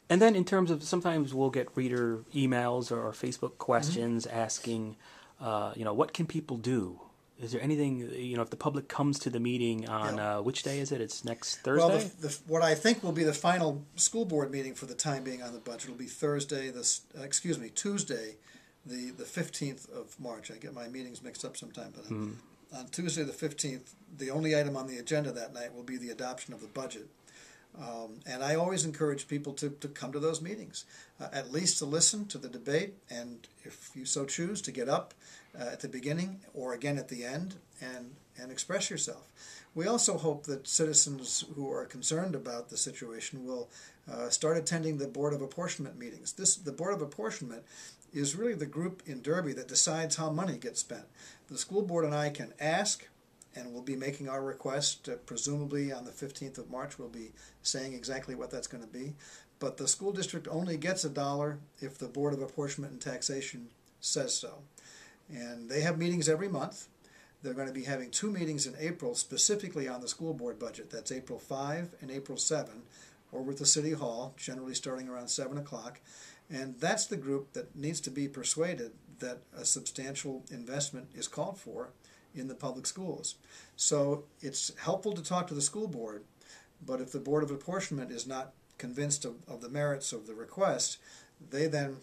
And then in terms of, sometimes we'll get reader emails or Facebook questions asking, what can people do? Is there anything, if the public comes to the meeting on, Yeah. which day is it? It's next Well, Thursday? what I think will be the final school board meeting for the time being on the budget will be Tuesday, the 15th of March. I get my meetings mixed up sometime, but on Tuesday the 15th, the only item on the agenda that night will be the adoption of the budget. And I always encourage people to come to those meetings, at least to listen to the debate, and if you so choose, to get up at the beginning or again at the end and express yourself. We also hope that citizens who are concerned about the situation will start attending the Board of Apportionment meetings. The Board of Apportionment is really the group in Derby that decides how money gets spent. The school board and I can ask, and we'll be making our request, presumably on the 15th of March. We'll be saying exactly what that's going to be. But the school district only gets $1 if the Board of Apportionment and Taxation says so. And they have meetings every month. They're going to be having 2 meetings in April specifically on the school board budget. That's April 5 and April 7 over at the City Hall, generally starting around 7 o'clock. And that's the group that needs to be persuaded that a substantial investment is called for in the public schools. So it's helpful to talk to the school board, but if the Board of Apportionment is not convinced of the merits of the request, they then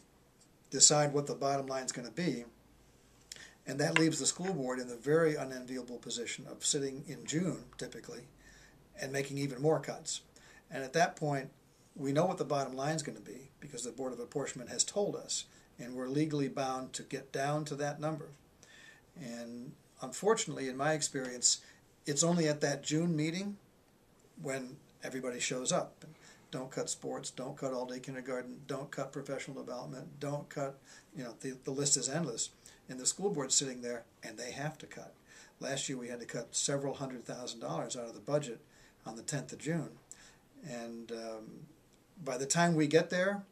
decide what the bottom line is going to be, and that leaves the school board in the very unenviable position of sitting in June, typically, and making even more cuts. And at that point, we know what the bottom line is going to be because the Board of Apportionment has told us, and we're legally bound to get down to that number. And unfortunately, in my experience, it's only at that June meeting when everybody shows up. Don't cut sports, don't cut all-day kindergarten, don't cut professional development, don't cut, the list is endless. And the school board's sitting there, and they have to cut. Last year we had to cut several $100,000 out of the budget on the 10th of June. And by the time we get there,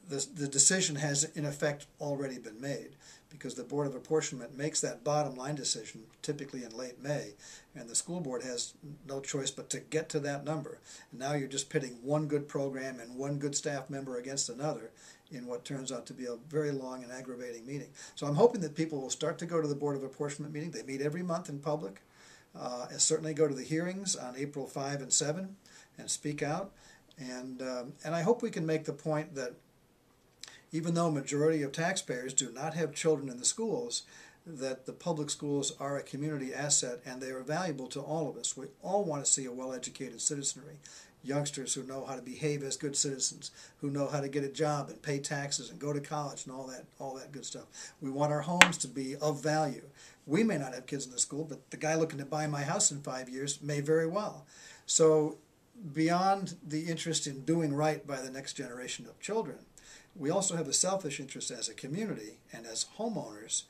the decision has in effect already been made, because the Board of Apportionment makes that bottom line decision typically in late May, and the school board has no choice but to get to that number. And now you're just pitting one good program and one good staff member against another in what turns out to be a very long and aggravating meeting. So I'm hoping that people will start to go to the Board of Apportionment meeting. They meet every month in public, and certainly go to the hearings on April 5 and 7 and speak out. And I hope we can make the point that even though a majority of taxpayers do not have children in the schools, that the public schools are a community asset and they are valuable to all of us. We all want to see a well-educated citizenry, youngsters who know how to behave as good citizens, who know how to get a job and pay taxes and go to college and all that good stuff. We want our homes to be of value. We may not have kids in the school, but the guy looking to buy my house in 5 years may very well. So beyond the interest in doing right by the next generation of children, we also have a selfish interest as a community and as homeowners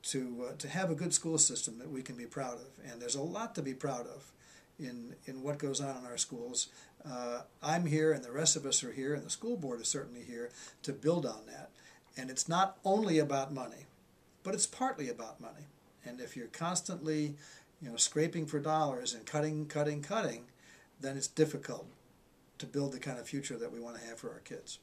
to have a good school system that we can be proud of. And there's a lot to be proud of in what goes on in our schools. I'm here, and the rest of us are here, and the school board is certainly here to build on that. And it's not only about money, but it's partly about money. And if you're constantly scraping for dollars and cutting, then it's difficult to build the kind of future that we want to have for our kids.